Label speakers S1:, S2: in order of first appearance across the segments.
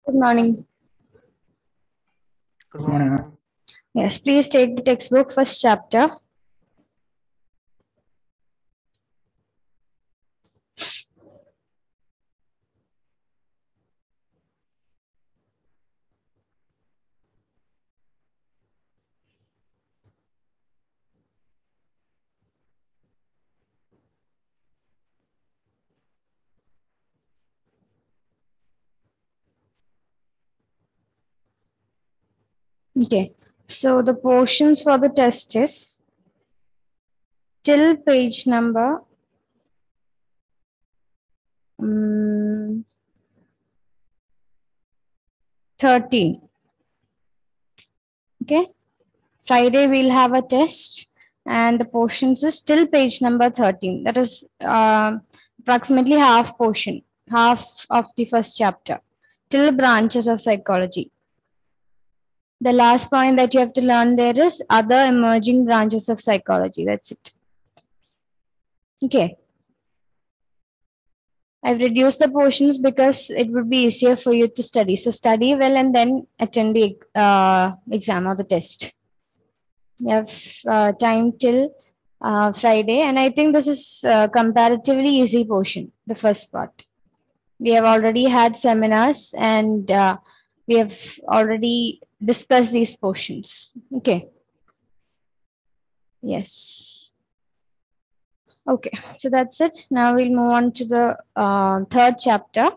S1: Good morning.
S2: Good morning.
S1: Yes, please take the textbook, first chapter. Okay, so the portions for the test is till page number 13. Okay, Friday we'll have a test, and the portions is till page number 13. That is approximately half portion, half of the first chapter, till branches of psychology. The last point that you have to learn there is other emerging branches of psychology. That's it. Okay. I've reduced the portions because it would be easier for you to study. So study well and then attend the exam or the test. You have time till Friday, and I think this is comparatively easy portion, the first part. We have already had seminars and we have already discussed these portions. Okay. Yes. Okay. So that's it. Now we'll move on to the third chapter.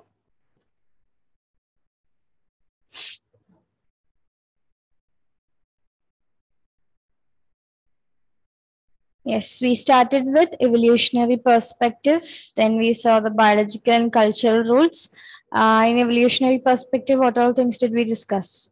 S1: Yes, we started with evolutionary perspective. Then we saw the biological and cultural rules. In evolutionary perspective, what all things did we discuss?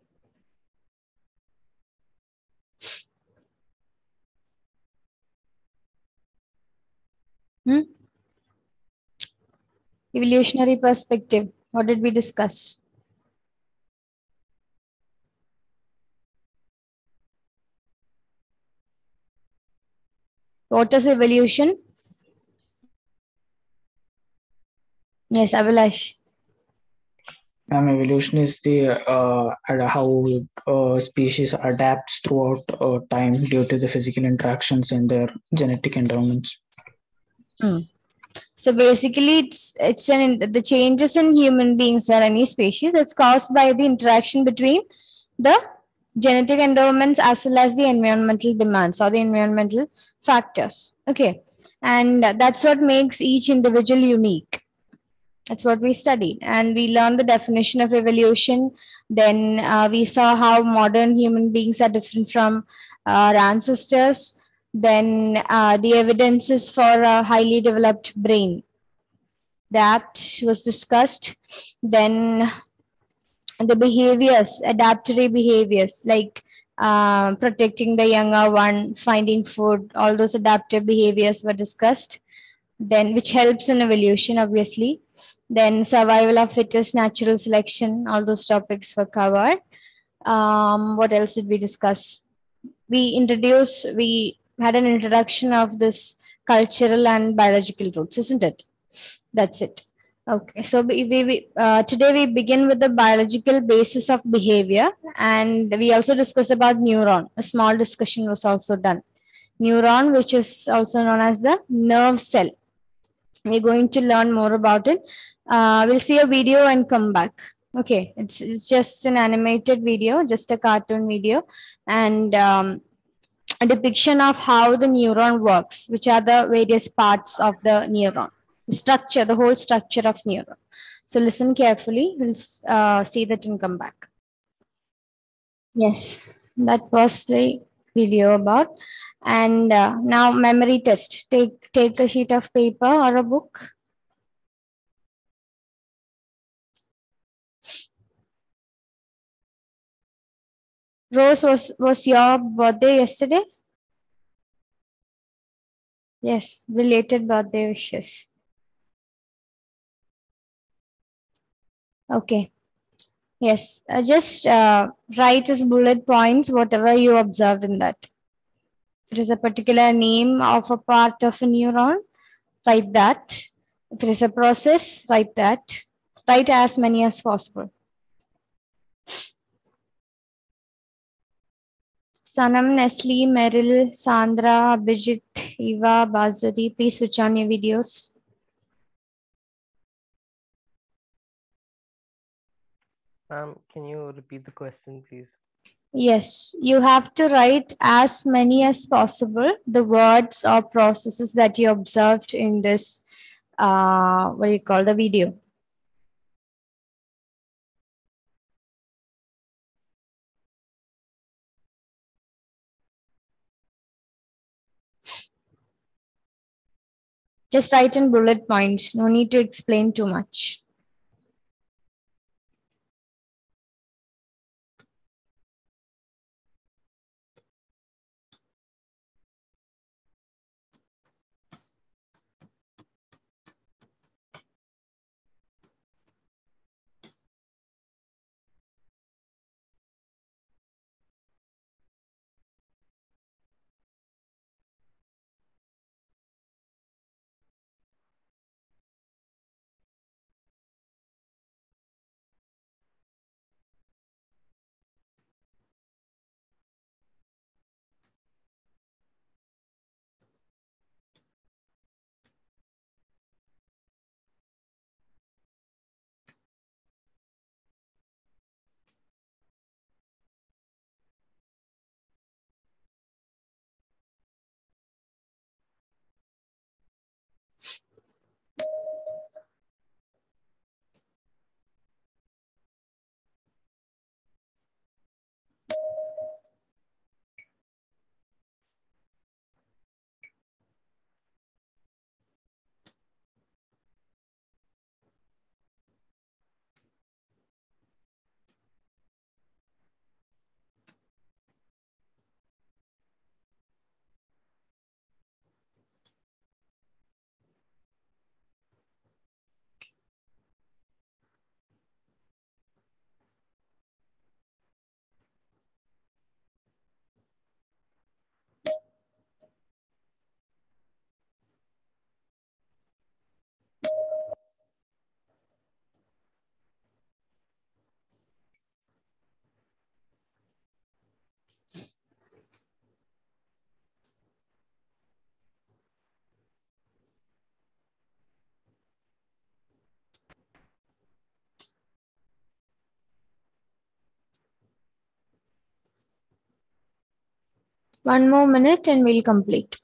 S1: Evolutionary perspective. What did we discuss? What is evolution? Yes, Abhilash.
S2: Evolution is the how species adapts throughout time due to the physical interactions and their genetic environments.
S1: So basically, it's the changes in human beings or any species that's caused by the interaction between the genetic endowments as well as the environmental demands or the environmental factors. Okay, and that's what makes each individual unique. That's what we studied, and we learned the definition of evolution. Then we saw how modern human beings are different from our ancestors. Then the evidences for a highly developed brain, that was discussed. Then the behaviors, adaptory behaviors like protecting the younger one, finding food, all those adaptive behaviors were discussed. Then, which helps in evolution, obviously. Then, survival of fittest, natural selection, all those topics were covered. What else did we discuss? We had an introduction of this cultural and biological roots, isn't it? That's it. Okay, so today we begin with the biological basis of behavior, and we also discuss about neuron. A small discussion was also done. Neuron, which is also known as the nerve cell. We're going to learn more about it. We'll see a video and come back. Okay, it's just an animated video, just a cartoon video, and a depiction of how the neuron works, which are the various parts of the neuron, the structure, the whole structure of neuron. So listen carefully. We'll see that and come back. Yes, that was the video about. And now memory test. Take a sheet of paper or a book. Rose, was your birthday yesterday? Yes, belated birthday wishes. Okay. Yes, just write as bullet points whatever you observed in that. If it is a particular name of a part of a neuron, write that. If it is a process, write that. Write as many as possible. Sanam, Nestle, Meryl, Sandra, Abhijit, Eva, Bazari, please switch on your videos.
S3: Can you repeat the question, please?
S1: Yes, you have to write as many as possible the words or processes that you observed in this, what do you call the video? Just write in bullet points. No need to explain too much. One more minute and we'll complete.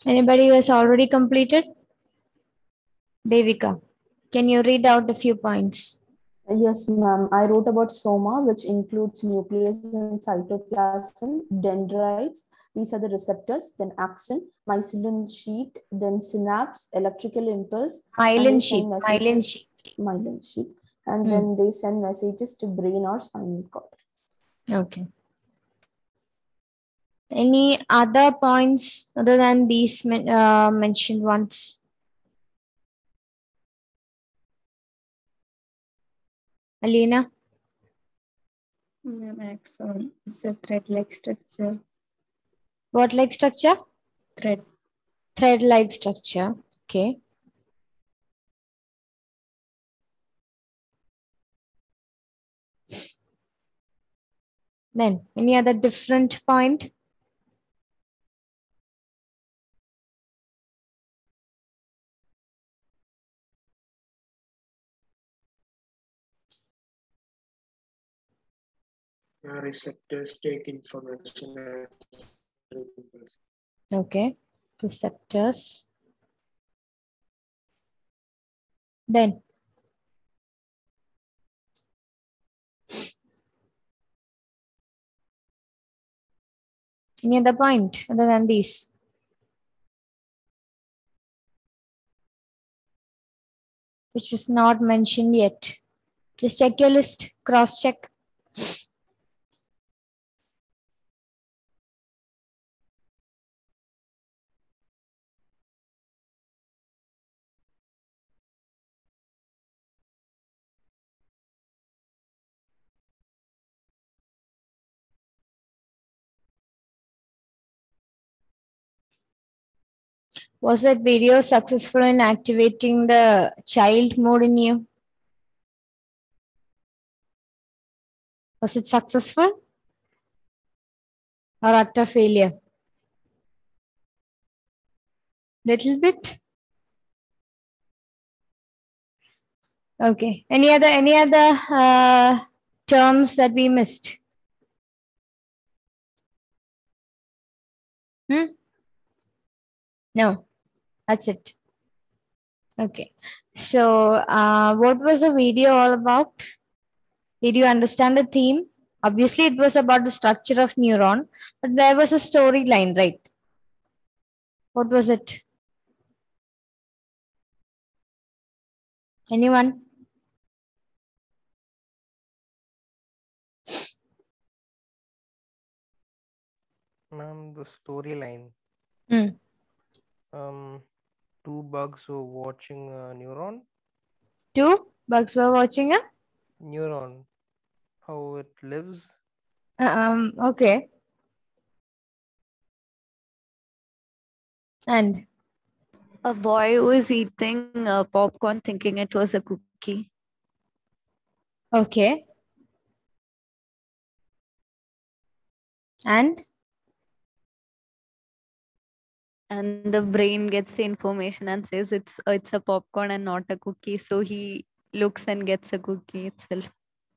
S1: Anybody who has already completed? Devika, can you read out a few points?
S4: Yes, ma'am. I wrote about soma, which includes nucleus and cytoplasm, dendrites. These are the receptors, then axon, myelin sheath, then synapse, electrical impulse,
S1: Myelin sheath. Myelin sheath.
S4: myelin sheath, and then they send messages to brain or spinal cord.
S1: Okay. Any other points other than these mentioned ones? Alina?
S5: Axon is a thread-like structure.
S1: What like structure?
S5: Thread.
S1: Thread-like structure. Okay. Then, any other different point?
S6: Receptors take information as impulse.
S1: Okay. Receptors. Then, any other point other than these? which is not mentioned yet? Please check your list, cross check. Was that video successful in activating the child mode in you? Was it successful or utter failure? Little bit. Okay. Any other terms that we missed? No, that's it. Okay. So, what was the video all about? Did you understand the theme? Obviously, it was about the structure of neuron, but there was a storyline, right? What was it? Anyone?
S3: Ma'am, the storyline.
S1: Hmm.
S3: Two bugs were watching a neuron.
S1: Two bugs were watching a?
S3: Neuron. How it lives.
S1: Okay. And?
S7: A boy was eating popcorn thinking it was a cookie.
S1: Okay. And?
S7: And the brain gets the information and says it's a popcorn and not a cookie. So he looks and gets a cookie itself.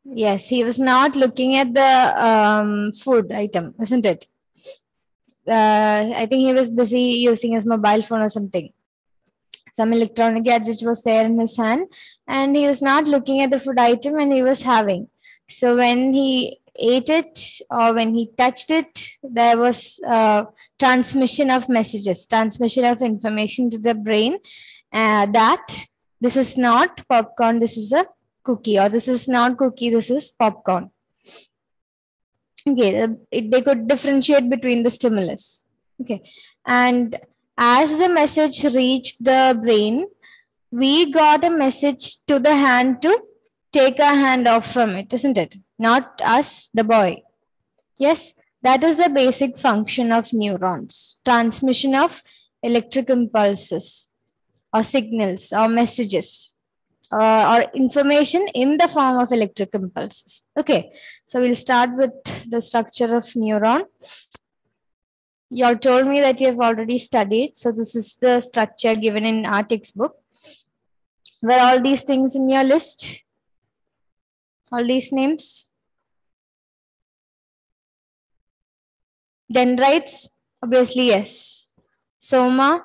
S1: Yes, he was not looking at the food item, isn't it? I think he was busy using his mobile phone or something. Some electronic gadget was there in his hand, and he was not looking at the food item and he was having. So when he ate it or when he touched it, there was transmission of messages, transmission of information to the brain that this is not popcorn, this is a cookie, or this is not cookie, this is popcorn. Okay, they could differentiate between the stimulus. Okay, and as the message reached the brain, we got a message to the hand to take our hand off from it, isn't it? Not us, the boy. Yes, that is the basic function of neurons, transmission of electric impulses or signals or messages or information in the form of electric impulses. Okay, so we'll start with the structure of neuron. You all told me that you have already studied. So this is the structure given in our textbook. Were all these things in your list? All these names? Dendrites? Obviously, yes. Soma?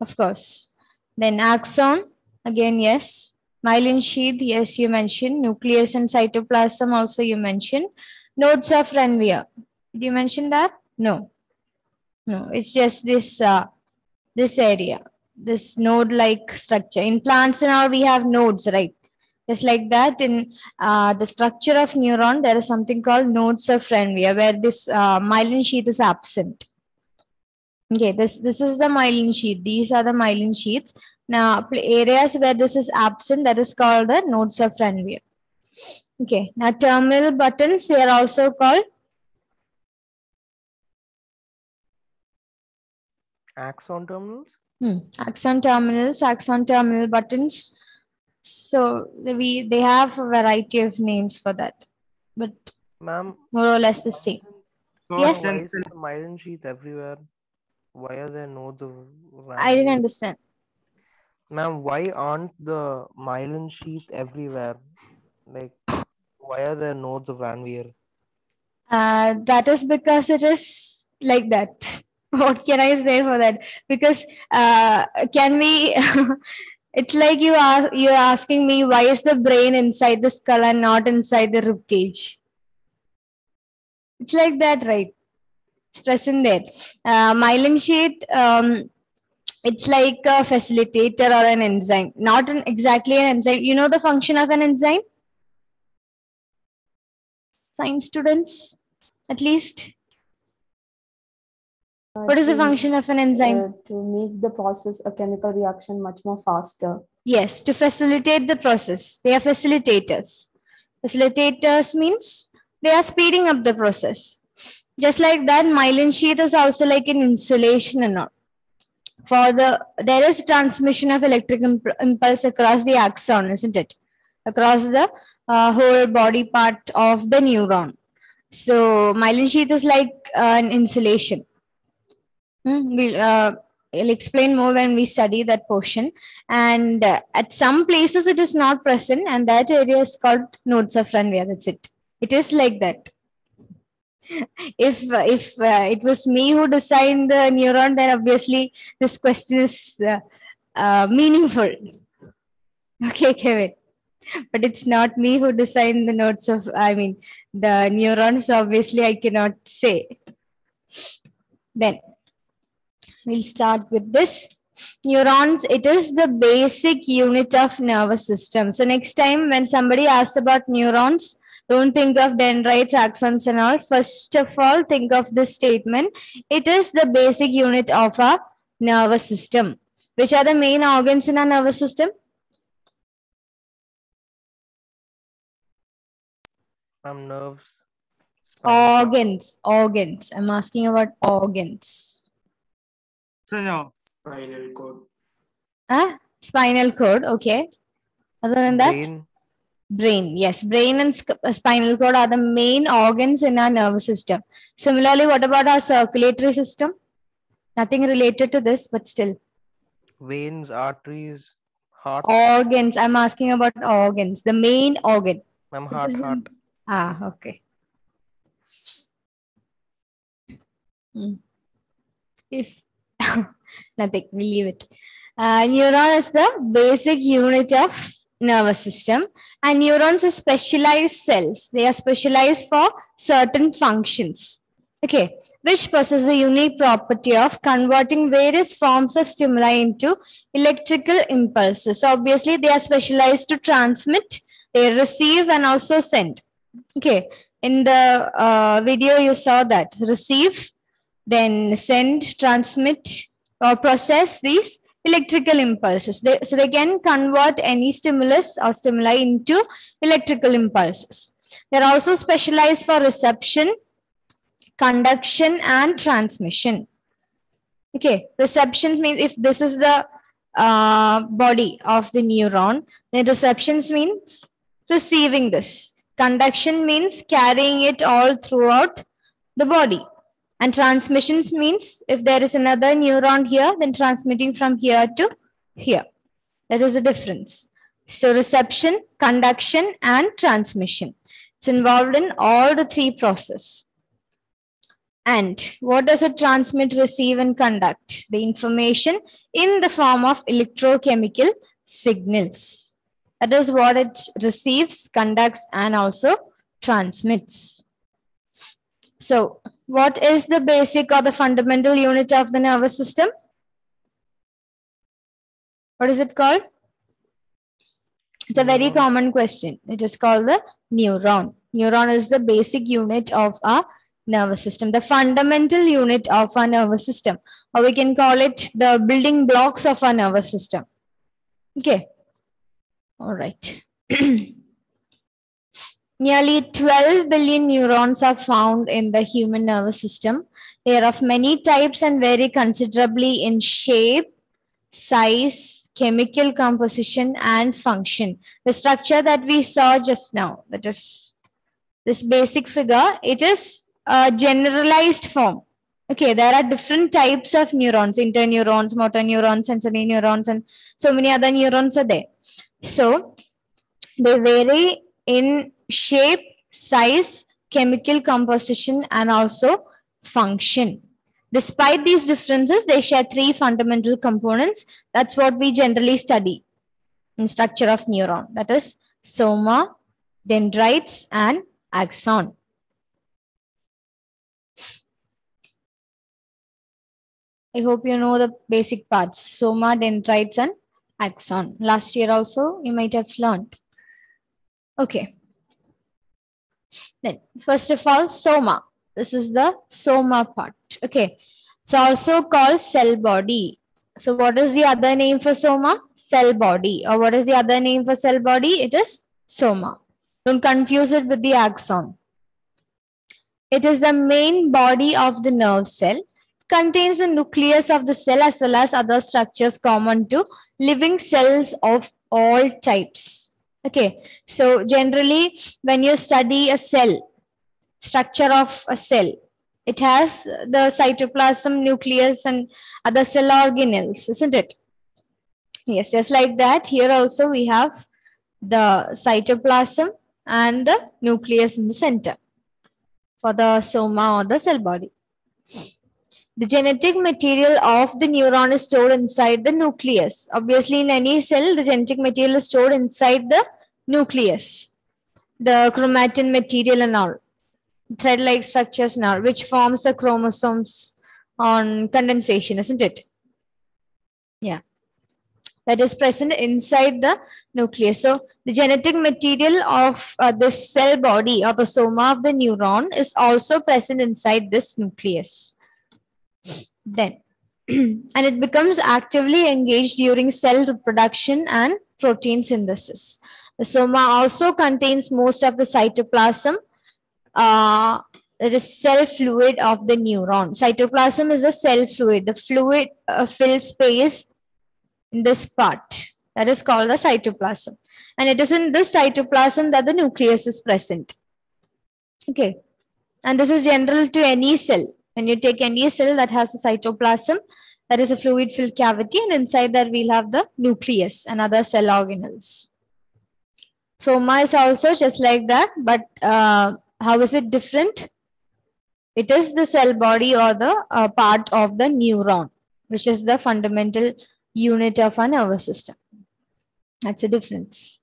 S1: Of course. Then axon? Again, yes. Myelin sheath? Yes, you mentioned. Nucleus and cytoplasm also you mentioned. Nodes of Ranvier. Did you mention that? No. No, it's just this this area, this node-like structure. In plants and all, we have nodes, right? Just like that, in the structure of neuron, there is something called nodes of Ranvier, where this myelin sheath is absent. Okay, this is the myelin sheath. These are the myelin sheaths. Now, areas where this is absent, that is called the nodes of Ranvier. Okay, now terminal buttons, they are also called
S3: Axon terminals.
S1: axon terminal buttons. So they have a variety of names for that, but
S3: Ma'am,
S1: more or less the same. Yes.
S3: why is the myelin sheath everywhere? Why are there nodes of
S1: I didn't
S3: Ranvier?
S1: understand.
S3: Ma'am, why aren't the myelin sheath everywhere? Like, why are there nodes of Ranvier?
S1: That is because it is like that. What can I say for that? Because can we? It's like you're asking me why is the brain inside the skull and not inside the rib cage? It's like that, right? It's present there. Myelin sheath. It's like a facilitator or an enzyme, not exactly an enzyme. You know the function of an enzyme? Science students, at least. What is the function of an enzyme?
S4: To make the process, a chemical reaction, much more faster.
S1: Yes, to facilitate the process. They are facilitators. Facilitators means they are speeding up the process. Just like that, myelin sheath is also like an insulation and all. There is transmission of electric impulse across the axon, isn't it? Across the whole body part of the neuron. So myelin sheath is like an insulation. I'll explain more when we study that portion. And at some places it is not present, and that area is called nodes of Ranvier. That's it. It is like that. If it was me who designed the neuron, then obviously this question is meaningful. Okay, Kevin. But it's not me who designed the nodes of, the neurons. Obviously, I cannot say. Then we'll start with this. Neurons, it is the basic unit of nervous system. So next time when somebody asks about neurons, don't think of dendrites, axons and all. First of all, think of this statement. It is the basic unit of our nervous system. Which are the main organs in our nervous system?
S3: Nerves.
S1: Organs. I'm asking about organs.
S6: Spinal cord.
S1: Spinal cord, okay. Other than that? Brain, yes. Brain and spinal cord are the main organs in our nervous system. Similarly, what about our circulatory system? Nothing related to this, but still.
S3: Veins, arteries, heart.
S1: Organs. I'm asking about organs. The main organ.
S3: Heart.
S1: Okay. If nothing, we leave it. Neuron is the basic unit of nervous system, and neurons are specialized cells. They are specialized for certain functions, okay, which possess the unique property of converting various forms of stimuli into electrical impulses. So obviously they are specialized to transmit, they receive and also send. Okay, in the video you saw that receive, then send, transmit or process these electrical impulses. So they can convert any stimulus or stimuli into electrical impulses. They're also specialized for reception, conduction and transmission. Okay, reception means if this is the body of the neuron, then receptions means receiving this. Conduction means carrying it all throughout the body. And transmissions means if there is another neuron here, then transmitting from here to here. That is the difference. So reception, conduction, and transmission. It's involved in all the three processes. And what does it transmit, receive, and conduct? The information in the form of electrochemical signals. That is what it receives, conducts, and also transmits. So, what is the basic or the fundamental unit of the nervous system? What is it called? It's a very common question. It is called the neuron. Neuron is the basic unit of our nervous system, the fundamental unit of our nervous system, or we can call it the building blocks of our nervous system. Okay. All right. Nearly 12 billion neurons are found in the human nervous system. They are of many types and vary considerably in shape, size, chemical composition, and function. The structure that we saw just now, that is this basic figure, it is a generalized form. Okay, there are different types of neurons, interneurons, motor neurons, sensory neurons, and so many other neurons are there. So they vary in shape, size, chemical composition, and also function. Despite these differences, they share three fundamental components. That's what we generally study in structure of neuron. That is soma, dendrites, and axon. I hope you know the basic parts: soma, dendrites, and axon. Last year also you might have learned. Okay. Then first of all, soma. This is the soma part. Okay. It's also called cell body. So what is the other name for soma? Cell body. Or what is the other name for cell body? It is soma. Don't confuse it with the axon. It is the main body of the nerve cell. Contains the nucleus of the cell as well as other structures common to living cells of all types. Okay, so generally when you study a cell, structure of a cell, it has the cytoplasm, nucleus, and other cell organelles, isn't it? Yes, just like that, here also we have the cytoplasm and the nucleus in the center for the soma or the cell body. The genetic material of the neuron is stored inside the nucleus. Obviously, in any cell, the genetic material is stored inside the nucleus. The chromatin material and all, thread-like structures and all, which forms the chromosomes on condensation, isn't it? Yeah. That is present inside the nucleus. So, the genetic material of this cell body or the soma of the neuron is also present inside this nucleus. Then, and it becomes actively engaged during cell reproduction and protein synthesis. The soma also contains most of the cytoplasm. It is cell fluid of the neuron. Cytoplasm is a cell fluid. The fluid fills space in this part. That is called the cytoplasm. And it is in this cytoplasm that the nucleus is present. Okay. And this is general to any cell. When you take any cell that has a cytoplasm, that is a fluid-filled cavity, and inside that we'll have the nucleus and other cell organelles. Soma is also just like that, but how is it different? It is the cell body or the part of the neuron, which is the fundamental unit of our nervous system. That's the difference.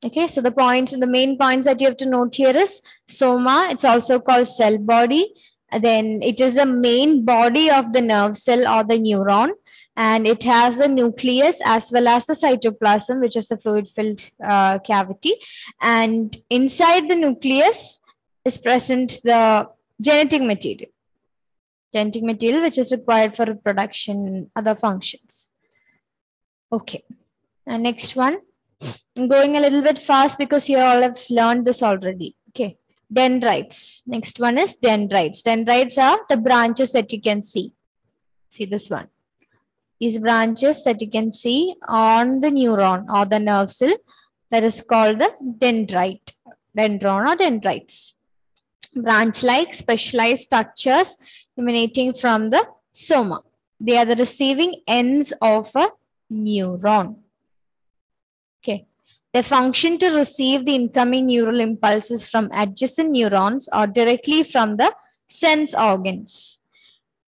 S1: Okay, so the points and the main points that you have to note here is soma. It's also called cell body. Then it is the main body of the nerve cell or the neuron, and it has the nucleus as well as the cytoplasm, which is the fluid-filled cavity. And inside the nucleus is present the genetic material. Genetic material which is required for reproduction and other functions. Okay, and next one. I'm going a little bit fast because you all have learned this already. Okay. Dendrites. Next one is dendrites. Dendrites are the branches that you can see. See this one. These branches that you can see on the neuron or the nerve cell, that is called the dendrite. Dendron or dendrites. Branch-like specialized structures emanating from the soma. They are the receiving ends of a neuron. Okay. They function to receive the incoming neural impulses from adjacent neurons or directly from the sense organs.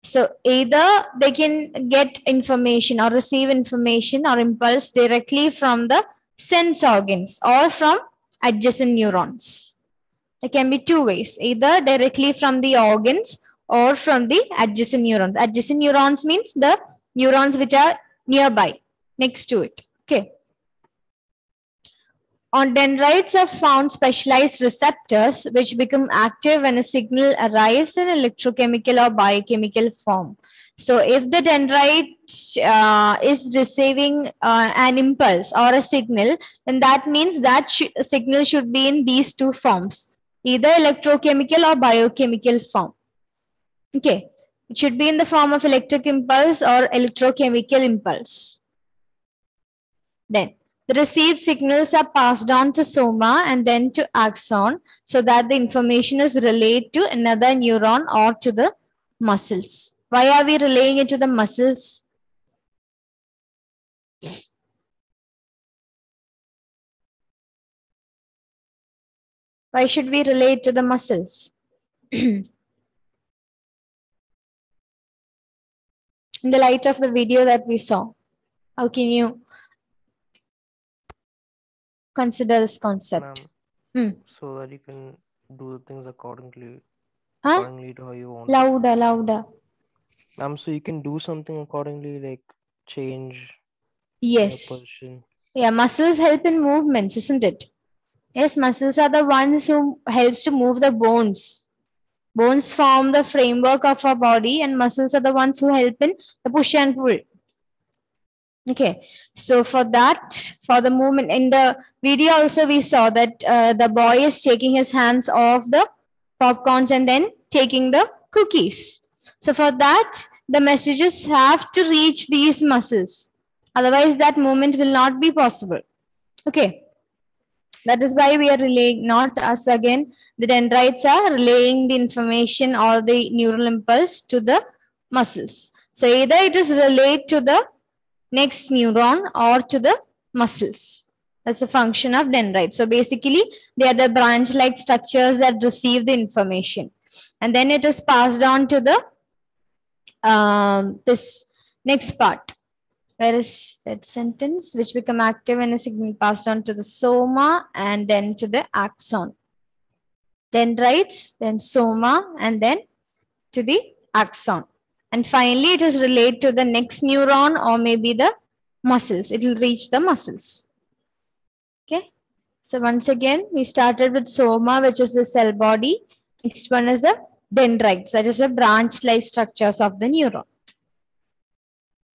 S1: So either they can get information or receive information or impulse directly from the sense organs or from adjacent neurons. There can be two ways, either directly from the organs or from the adjacent neurons. Adjacent neurons means the neurons which are nearby, next to it. Okay. On dendrites are found specialized receptors which become active when a signal arrives in electrochemical or biochemical form. So if the dendrite is receiving an impulse or a signal, then that means that signal should be in these two forms, either electrochemical or biochemical form. Okay, it should be in the form of electric impulse or electrochemical impulse. Then the received signals are passed on to soma and then to axon so that the information is relayed to another neuron or to the muscles. Why are we relaying it to the muscles? Why should we relay it to the muscles? In the light of the video that we saw, how can you consider this concept?
S3: So that you can do the things accordingly
S1: Huh?
S3: to how you want.
S1: Louder, louder.
S3: So you can do something accordingly, like change the
S1: Yes.
S3: position.
S1: Yeah, muscles help in movements, isn't it? Yes, muscles are the ones who helps to move the bones. Bones form the framework of our body, and muscles are the ones who help in the push and pull. Okay, so for that, for the movement in the video also we saw that the boy is taking his hands off the popcorns and then taking the cookies. So for that, the messages have to reach these muscles. Otherwise, that movement will not be possible. Okay, that is why we are relaying, not us again, the dendrites are relaying the information or the neural impulse to the muscles. So either it is relayed to the next neuron or to the muscles. That's a function of dendrites. So basically, they are the branch-like structures that receive the information. And then it is passed on to the this next part. Where is that sentence? Which become active when a signal passed on to the soma and then to the axon. Dendrites, then soma, and then to the axon. And finally, it is relayed to the next neuron or maybe the muscles. It will reach the muscles. Okay. So once again, we started with soma, which is the cell body. Next one is the dendrites, that is the branch-like structures of the neuron.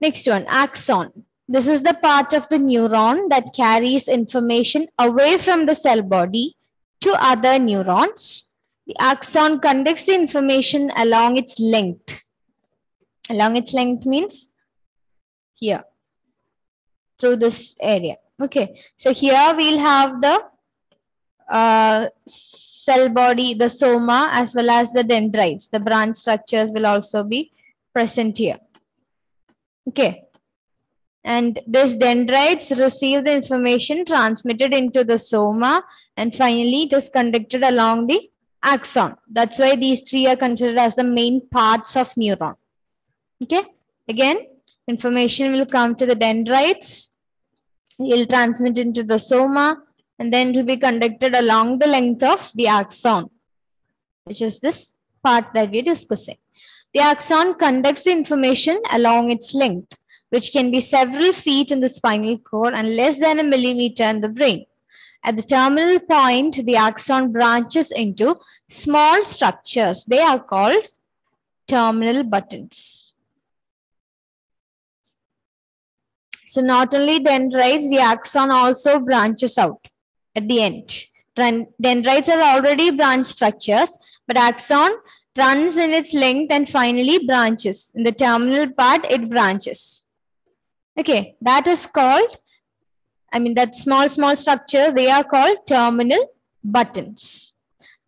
S1: Next one, axon. This is the part of the neuron that carries information away from the cell body to other neurons. The axon conducts the information along its length. Along its length means here, through this area. Okay, so here we'll have the cell body, the soma, as well as the dendrites. The branch structures will also be present here. Okay. And these dendrites receive the information transmitted into the soma, and finally it is conducted along the axon. That's why these three are considered as the main parts of neuron. Okay. Again, information will come to the dendrites. It will transmit into the soma, and then it will be conducted along the length of the axon, which is this part that we're discussing. The axon conducts the information along its length, which can be several feet in the spinal cord and less than a millimeter in the brain. At the terminal point, the axon branches into small structures. They are called terminal buttons. So not only dendrites, the axon also branches out at the end. Dendrites are already branch structures, but axon runs in its length and finally branches. In the terminal part, it branches. Okay, that is called, that small structure, they are called terminal buttons.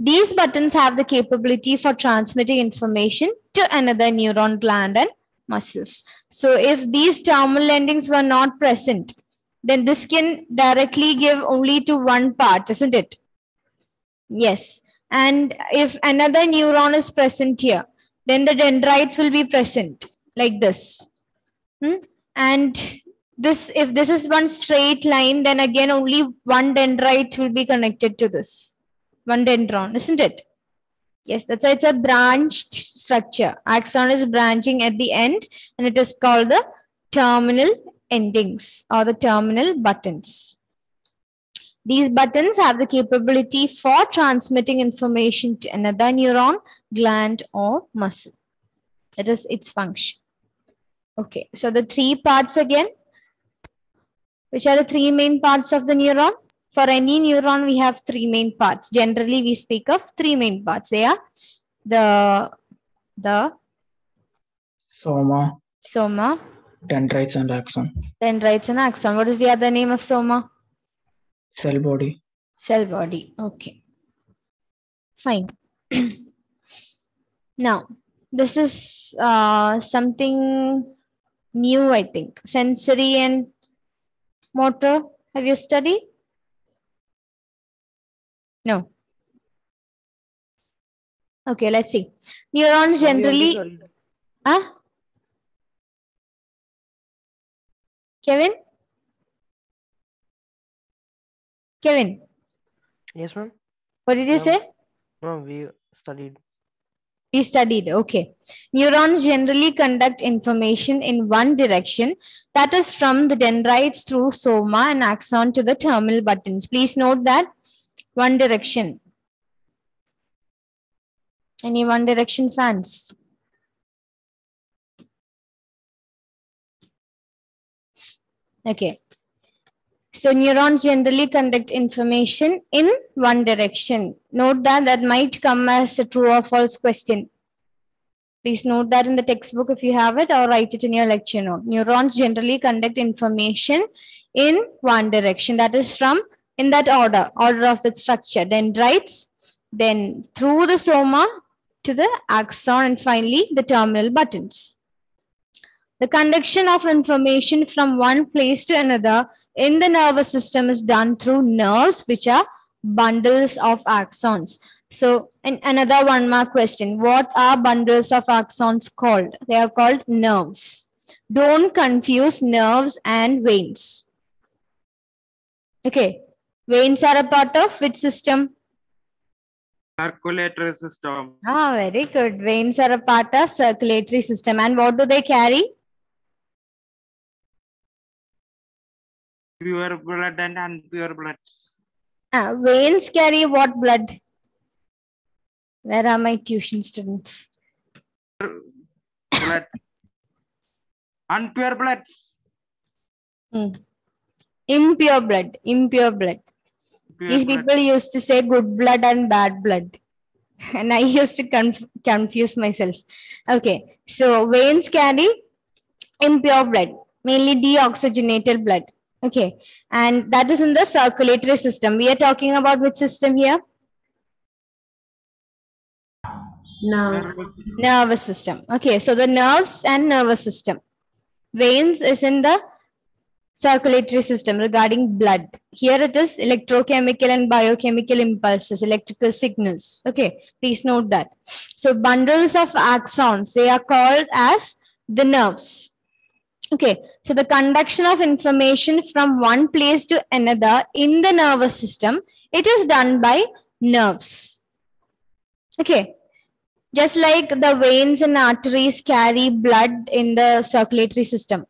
S1: These buttons have the capability for transmitting information to another neuron, gland, and muscles. So if these terminal endings were not present, then this can directly give only to one part, isn't it? Yes. And if another neuron is present here, then the dendrites will be present like this. And this, if this is one straight line, then again only one dendrite will be connected to this. One dendron, isn't it? Yes, that's why it's a branched structure. Axon is branching at the end, and it is called the terminal endings or the terminal buttons. These buttons have the capability for transmitting information to another neuron, gland, or muscle. That is its function. Okay, so the three parts again. Which are the three main parts of the neuron? For any neuron, we have three main parts. Generally, we speak of three main parts. They are the soma,
S2: dendrites, and axon.
S1: Dendrites and axon. What is the other name of soma?
S2: Cell body.
S1: Cell body. Okay. Fine. Now, this is something new, I think. Sensory and motor. Have you studied? No. Okay, let's see. Neurons generally. Huh? Kevin? Kevin?
S3: Yes, ma'am.
S1: What did you say?
S3: No, we studied.
S1: We studied. Okay. Neurons generally conduct information in one direction, that is from the dendrites through soma and axon to the terminal buttons. Please note that one direction. Any one direction fans? Okay. So neurons generally conduct information in one direction. Note that that might come as a true or false question. Please note that in the textbook if you have it, or write it in your lecture note. Neurons generally conduct information in one direction. That is from, in that order of the structure. Dendrites, then through the soma to the axon, and finally the terminal buttons. The conduction of information from one place to another in the nervous system is done through nerves, which are bundles of axons. So, and another one more question. What are bundles of axons called? They are called nerves. Don't confuse nerves and veins. Okay. Veins are a part of which system?
S6: Circulatory system.
S1: Ah, very good. Veins are a part of circulatory system. And what do they carry?
S6: Pure blood and impure blood.
S1: Veins carry what blood? Where are my tuition students?
S6: Blood. Unpure bloods.
S1: Impure blood. Impure blood.
S6: Pure
S1: These
S6: blood.
S1: people used to say good blood and bad blood. And I used to confuse myself. Okay. So veins carry impure blood, mainly deoxygenated blood. Okay. And that is in the circulatory system. We are talking about which system here?
S5: Nerves.
S1: Nervous system. Okay. So the nerves and nervous system. Veins is in the circulatory system regarding blood. Here it is electrochemical and biochemical impulses, electrical signals. Okay, please note that. So bundles of axons, they are called as the nerves. Okay, so the conduction of information from one place to another in the nervous system, it is done by nerves. Okay, just like the veins and arteries carry blood in the circulatory system.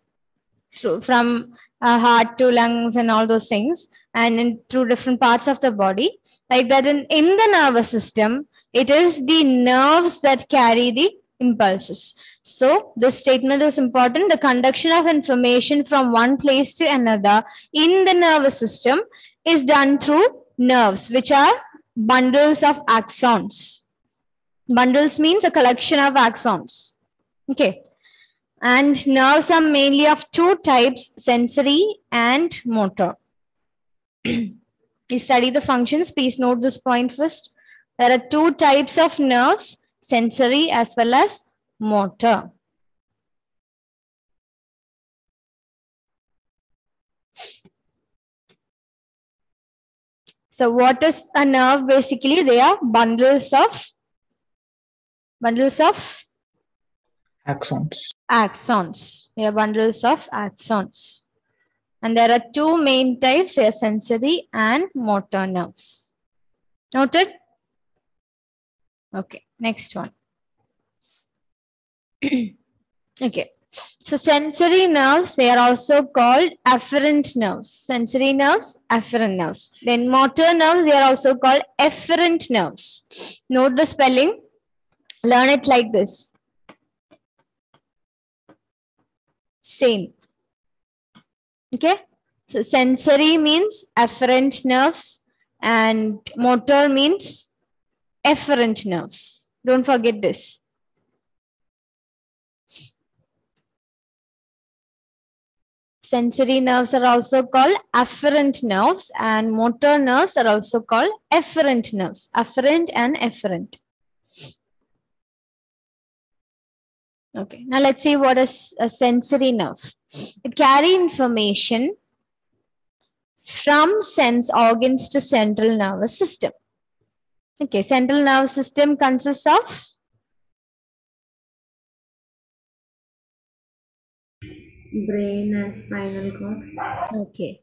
S1: So from heart to lungs and all those things, and through different parts of the body, like that in the nervous system, it is the nerves that carry the impulses. So this statement is important. The conduction of information from one place to another in the nervous system is done through nerves, which are bundles of axons. Bundles means a collection of axons. Okay. And nerves are mainly of two types, sensory and motor. You study the functions. Please note this point first. There are two types of nerves, sensory as well as motor. So what is a nerve? Basically, they are bundles of
S2: Axons.
S1: axons. They are bundles of axons. And there are two main types, they are sensory and motor nerves. Noted? Okay, next one. Okay, so sensory nerves, they are also called afferent nerves. Sensory nerves, afferent nerves. Then motor nerves, they are also called efferent nerves. Note the spelling. Learn it like this. Same. Okay. So sensory means afferent nerves and motor means efferent nerves. Don't forget this. Sensory nerves are also called afferent nerves and motor nerves are also called efferent nerves. Afferent and efferent. Okay, now let's see what is a sensory nerve. It carries information from sense organs to central nervous system. Okay, central nervous system consists of
S5: Brain and spinal cord.
S1: okay.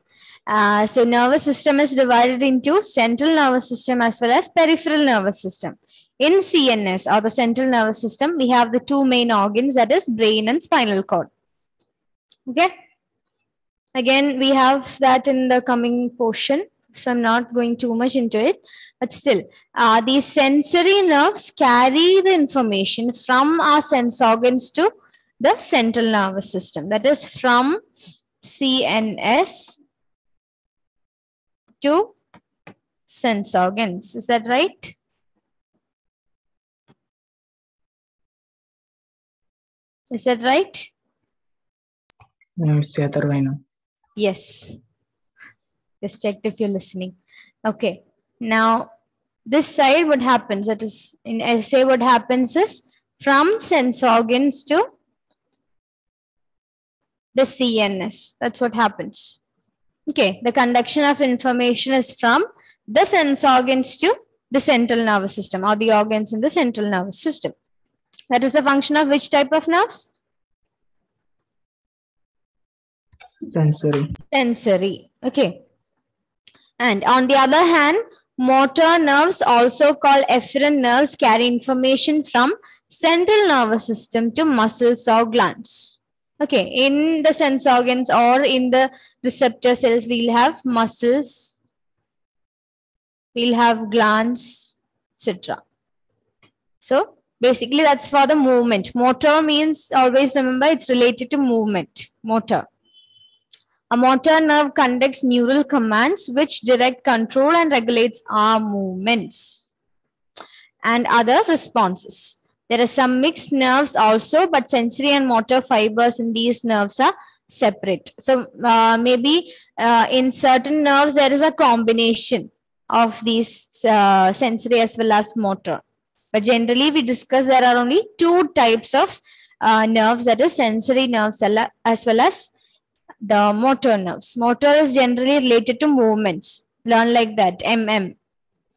S1: So nervous system is divided into central nervous system as well as peripheral nervous system. in CNS or the central nervous system, we have the two main organs, that is brain and spinal cord. Okay. Again, we have that in the coming portion, so I'm not going too much into it. But still, these sensory nerves carry the information from our sense organs to the central nervous system. That is from CNS to sense organs. Is that right? Is that right? Yes. Just checked if you're listening. Okay. Now, this side, what happens? That is, in essay, what happens is from sense organs to the CNS. That's what happens. Okay. The conduction of information is from the sense organs to the central nervous system, or the organs in the central nervous system. That is the function of which type of nerves?
S2: Sensory.
S1: Sensory. Okay. And on the other hand, motor nerves, also called efferent nerves, carry information from central nervous system to muscles or glands. Okay, in the sense organs or in the receptor cells, we'll have muscles, we'll have glands, etc. So basically that's for the movement. Motor means, always remember, it's related to movement. Motor. A motor nerve conducts neural commands which direct, control, and regulates our movements and other responses. There are some mixed nerves also, but sensory and motor fibers in these nerves are separate. So maybe in certain nerves, there is a combination of these sensory as well as motor. But generally, we discuss there are only two types of nerves, that is sensory nerves as well as the motor nerves. Motor is generally related to movements. Learn like that.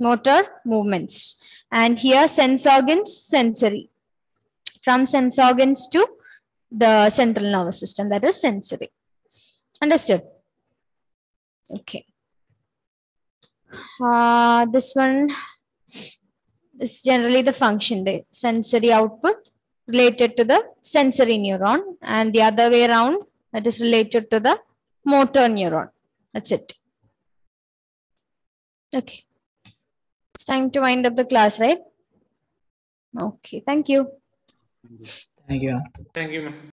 S1: Motor, movements. And here sense organs, sensory. From sense organs to the central nervous system, that is sensory. Understood? Okay. This one is generally the function, the sensory output related to the sensory neuron, and the other way around, that is related to the motor neuron. That's it. Okay. It's time to wind up the class, right? Okay. Thank you.
S2: Thank you.
S6: Thank you, ma'am.